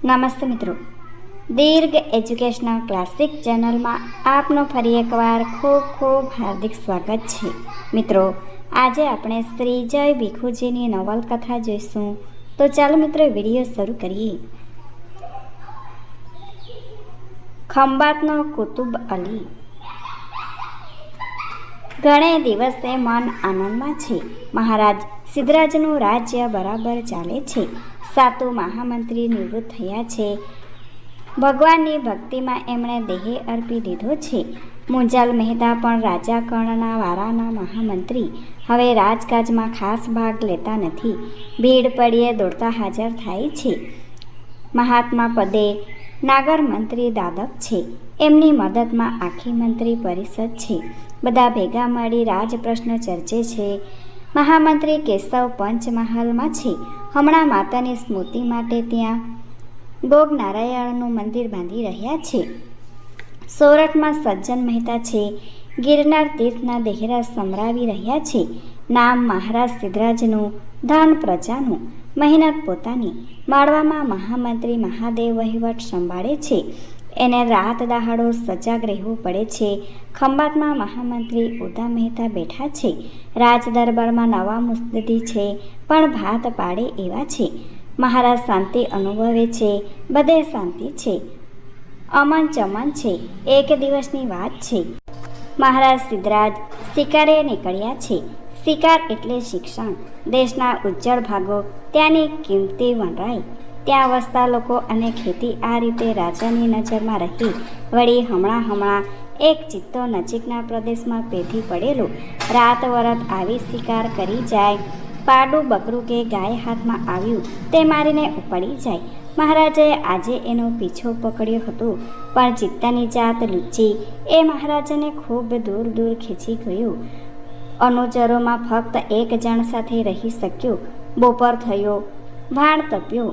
નમસ્તે મિત્રો, દીર્ઘ educational classic ચેનલમાં આપનું ફરી એકવાર ખૂબ ખૂબ હાર્દિક સ્વાગત છે. મિત્રો, આજે આપણે શ્રી જય ભીખુજીની નવલકથા જોઈશું. તો ચાલો મિત્રો વિડીયો શરૂ કરીએ. ખંભાતનો કુતુબ અલી. ઘણે દિવસે મન આનંદમાં છે. મહારાજ સિદ્ધરાજનું રાજ્ય બરાબર ચાલે છે. સાતું મહામંત્રી નિવૃત્ત થયા છે. ભગવાનની ભક્તિમાં એમણે દેહ અર્પી દીધો છે. મુંજાલ મહેતા પણ રાજા કર્ણના વારાના મહામંત્રી હવે રાજકાજમાં ખાસ ભાગ લેતા નથી. ભીડ પડીએ દોડતા હાજર થાય છે. મહાત્મા પદે નાગર મંત્રી દાદક છે. એમની મદદમાં આખી મંત્રી પરિષદ છે. બધા ભેગા મળી રાજપ્રશ્ન ચર્ચે છે. મહામંત્રી કેશવ પંચમહાલમાં છે. હમણાં માતાની સ્મૃતિ માટે ત્યાં ગોગ નારાયણનું મંદિર બાંધી રહ્યા છે. સોરઠમાં સજ્જન મહેતા છે. ગિરનાર તીર્થના દેહરા સમરાવી રહ્યા છે. નામ મહારાજ સિદ્ધરાજનું, ધન પ્રજાનું, મહેનત પોતાની. માળવામાં મહામંત્રી મહાદેવ વહીવટ સંભાળે છે. એને રાત દહાડો સજાગ રહેવું પડે છે. ખંભાતમાં મહામંત્રી ઉદા મહેતા બેઠા છે. રાજ દરબારમાં નવા મુસ્તદી છે, પણ ભાત પાડે એવા છે. મહારાજ શાંતિ અનુભવે છે. બધે શાંતિ છે. અમન ચમન છે. એક દિવસની વાત છે. મહારાજ સિદ્ધરાજ શિકારે નીકળ્યા છે. શિકાર એટલે શિક્ષણ. દેશના ઉજ્જળ ભાગો, ત્યાંની કિંમતી વનરાઈ, ત્યાં વસતા લોકો અને ખેતી આ રીતે રાજાની નજરમાં રહી. વળી હમણાં એક ચિત્તો નજીકના પ્રદેશમાં પેધી પડેલું રાત વરત આવી શિકાર કરી જાય. પાડું બકરું કે ગાય હાથમાં આવ્યું તે મારીને ઉપડી જાય. મહારાજાએ આજે એનો પીછો પકડ્યો હતો, પણ ચિત્તાની જાત લુચ્ચી એ મહારાજાને ખૂબ દૂર દૂર ખેંચી ગયું. અનુચરોમાં ફક્ત એક જણ સાથે રહી શક્યો. બપોર થયો, ભાણ તપ્યો,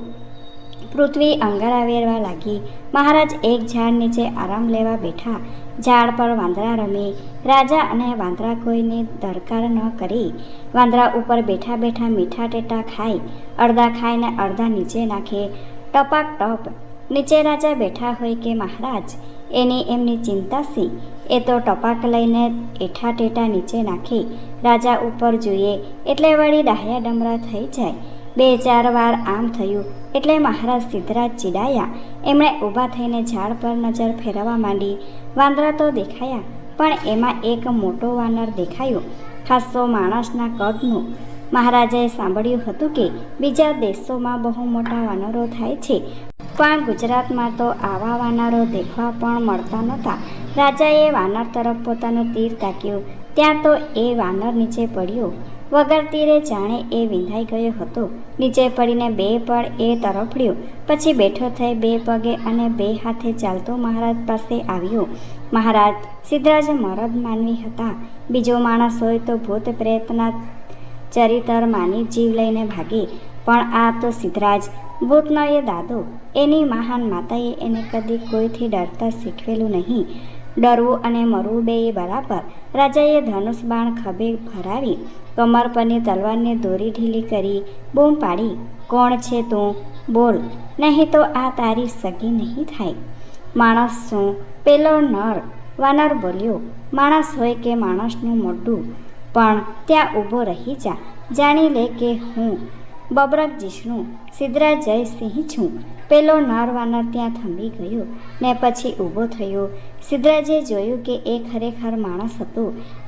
પૃથ્વી અંગારા વેરવા લાગી. મહારાજ એક ઝાડ નીચે આરામ લેવા બેઠા. ઝાડ પર વાંદરા રમે. રાજા અને વાંદરા કોઈની દરકાર ન કરી. વાંદરા ઉપર બેઠા બેઠા મીઠા ટેટા ખાય. અડધા ખાઈને અડધા નીચે નાખે. ટપાક ટપ. નીચે રાજા બેઠા હોય કે મહારાજ, એની એમની ચિંતા સી. એ તો ટપાક લઈને એઠા ટેટા નીચે નાખે. રાજા ઉપર જોઈએ એટલે વળી ડાહ્યા ડમરા થઈ જાય. 2-4 વાર આમ થયું એટલે મહારાજ સિદ્ધરાજ ચીડાયા. એમણે ઊભા થઈને ઝાડ પર નજર ફેરવવા માંડી. વાંદરા તો દેખાયા, પણ એમાં એક મોટો વાનર દેખાયો, ખાસો માણસના કદનું. મહારાજાએ સાંભળ્યું હતું કે બીજા દેશોમાં બહુ મોટા વાનરો થાય છે, પણ ગુજરાતમાં તો આવા વાનરો દેખવા પણ મળતા નહોતા. રાજાએ વાનર તરફ પોતાનું તીર તાક્યું. ત્યાં તો એ વાનર નીચે પડ્યો. વગર તીરે જાણે એ વિંધાઈ ગયો હતો. નીચે પડીને 2 પળ એ તરફડ્યો. પછી બેઠો થઈ 2 પગે અને 2 હાથે ચાલતો મહારાજ પાસે આવ્યો. મહારાજ સિદ્ધરાજ મરદ માનવી હતા. બીજો માણસ હોય તો ભૂત પ્રેતના ચરિત્ર માની જીવ લઈને ભાગે, પણ આ તો સિદ્ધરાજ, ભૂતનો એ દાદો. એની મહાન માતાએ એને કદી કોઈથી ડરતા શીખવેલું નહીં. ડરવું અને મરવું બેય બરાબર. રાજાએ ધનુષ બાણ ખભે ભરાવી, કમર પરની તલવારની દોરી ઢીલી કરી, બૂમ પાડી, કોણ છે તું? બોલ, નહીં તો આ તારી સગી નહીં થાય. માણસ શું? પેલો નર વાનર બોલ્યો. માણસ હોય કે માણસનું મોઢું, પણ ત્યાં ઊભો રહી જા. જાણી લે કે હું બબરક જીષ્ણુ સિદ્ધરાજ જયસિંહ છું. પેલો નર વાનર ત્યાં થંભી ગયો ને પછી ઊભો થયો. સિદ્ધરાજે જોયું કે એ ખરેખર માણસ હતો.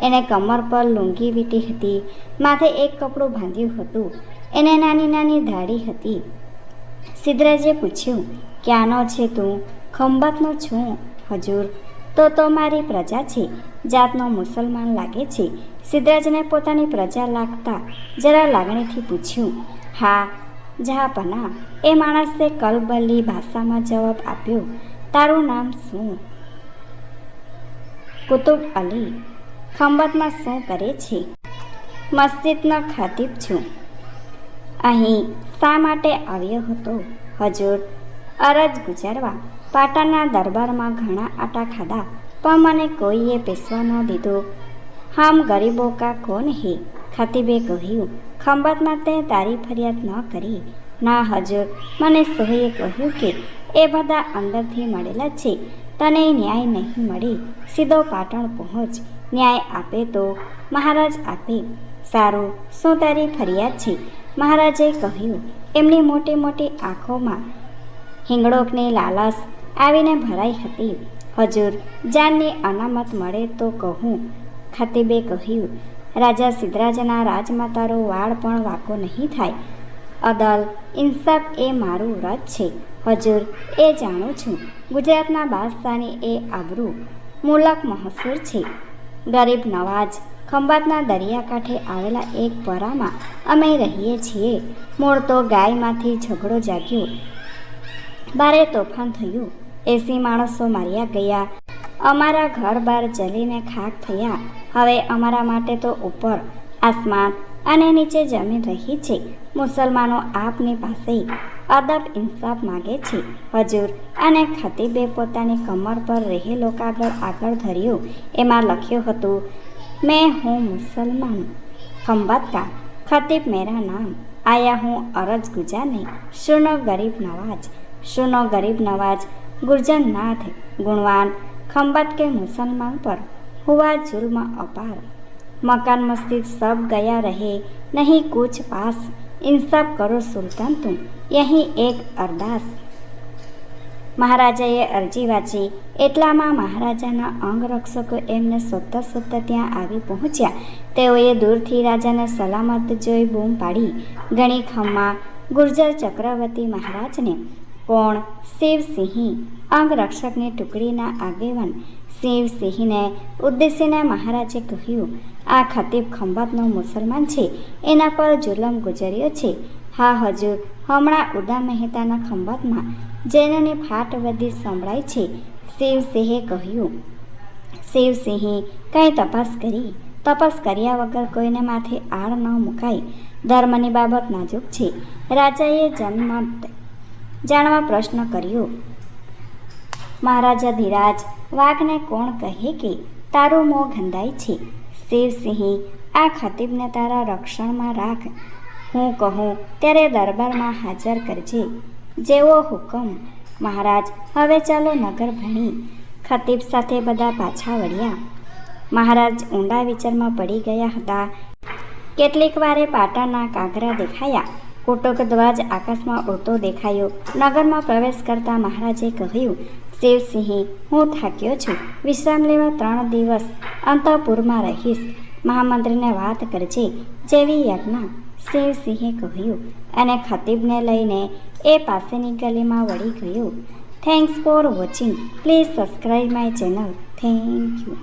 એને કમર પર લુંગી વીંટી હતી. માથે એક કપડું બાંધ્યું હતું. એને નાની નાની દાઢી હતી. સિદ્ધરાજે પૂછ્યું, ક્યાંનો છે તું? ખંભાતનો છું હજૂર. તો મારી પ્રજા છે. જાતનો મુસલમાન લાગે છે. સિદ્ધરાજને પોતાની પ્રજા લાગતા જરા લાગણીથી પૂછ્યું. હા જહાપના, એ માણસે કલબલી ભાષામાં જવાબ આપ્યો. તારું નામ શું? કુતુબ અલી. ખંભાતમાં શું કરે છે? મસ્જિદનો ખાતીબ છું. અહીં શા માટે આવ્યો હતો હજૂર? અરજ ગુજારવા. પાટણના દરબારમાં ઘણા આટા ખાધા, પણ મને કોઈએ પેશવા ન દીધો. હમ ગરીબો કા કોન હે? ખાતીબે કહ્યું. ખંભાતમાં તે તારી ફરિયાદ ન કરી. ના હજૂર, મને સોઈએ કહ્યું કે એ બધા અંદરથી મળેલા છે. તને ન્યાય નહીં મળે, સીધો પાટણ પહોંચ. ન્યાય આપે તો મહારાજ આપે. સારું, શું તારી ફરિયાદ છે? મહારાજે કહ્યું. એમની મોટી મોટી આંખોમાં હિંગળોકની લાલાશ આવીને ભરાઈ હતી. હજૂર, જાનની અનામત મળે તો કહું. ખતીબે કહ્યું. રાજા સિદ્ધરાજના રાજમાં તારો વાળ પણ વાંકો નહીં થાય. અદલ ઇન્સાફ એ મારું વ્રત છે. હજૂર, એ જાણું છું. ગુજરાતના બાદશાહની એ આબરૂ મુલક મહસૂર છે. ગરીબ નવાજ ખંભાતના દરિયાકાંઠે આવેલા એક પરામાં અમે રહીએ છીએ. મૂળ તો ગાયમાંથી ઝઘડો જાગ્યો, બારે તોફાન થયું, 80 માણસો માર્યા ગયા, અમારા ઘર બાર જલીને ખાક થયા. હવે અમારા માટે તો ઉપર આસમાન અને નીચે જમીન રહી છે. મુસલમાનો આપની પાસે અદબ ઇન્સાફ માગે છે. હજૂર, અને ખતીબે પોતાની કમર પર રહેલો કાગળ આગળ ધર્યો. એમાં લખ્યું હતું, मैं हूँ मुसलमान खंबात का खतीब मेरा नाम, आया हूँ अरज गुजारने, सुनो गरीब नवाज, सुनो गरीब नवाज, गुर्जर नाथ गुणवान खंबात के मुसलमान पर हुआ जुल्म अपार, मकान मस्जिद सब गया रहे, नहीं कुछ पास, इंसाफ करो सुल्तान तुम, यही एक अरदास. મહારાજાએ અરજી વાંચી એટલામાં મહારાજાના અંગરક્ષકો એમને શોધતા ત્યાં આવી પહોંચ્યા. તેઓએ દૂરથી રાજાને સલામત જોઈ બૂમ પાડી. ઘણી ખમ્મા ગુર્જર ચક્રવર્તી મહારાજને. કોણ? શિવસિંહ, અંગરક્ષકની ટુકડીના આગેવાન. શિવસિંહને ઉદ્દેશીને મહારાજે કહ્યું, આ ખતીબ ખંભાતનો મુસલમાન છે, એના પર જુલમ ગુજર્યો છે. હા હજૂર, હમણાં ઉદા મહેતાના ખંભાતમાં જૈનની ફાટ વધી સંભળાય છે. શિવસિંહે કહ્યું. શિવસિંહ, કંઈ તપાસ કરી? તપાસ કર્યા વગર કોઈને માથે આળ ન મુકાય. ધર્મની બાબત નાજુક છે. રાજાએ જનમત જાણવા પ્રશ્ન કર્યો. મહારાજા ધીરાજ, વાઘને કોણ કહે કે તારું મોં ગંધાય છે? શિવસિંહ, આ ખતીબને તારા રક્ષણમાં રાખ. હું કહું ત્યારે દરબારમાં હાજર કરજે. જેવો હુકમ. મહારાજ, હવે ચાલો નગર ભણી. ખતીબ સાથે બધા પાછા વળ્યા. મહારાજ ઊંડા વિચારમાં પડી ગયા હતા. કેટલીક વારે પાટણના કાગરા દેખાયા. કોટક ધ્વજ આકાશમાં ઉડતો દેખાયો. નગરમાં પ્રવેશ કરતા મહારાજે કહ્યું, શિવસિંહ, હું થાક્યો છું. વિશ્રામ લેવા 3 દિવસ અંતઃપુરમાં રહીશ. મહામંત્રીને વાત કરજે. જેવી યજ્ઞા. શિવસિંહે કહ્યું અને ખતીબને લઈને એ પાસેની ગલીમાં વળી ગયો. Thanks for watching. Please subscribe my channel. Thank you.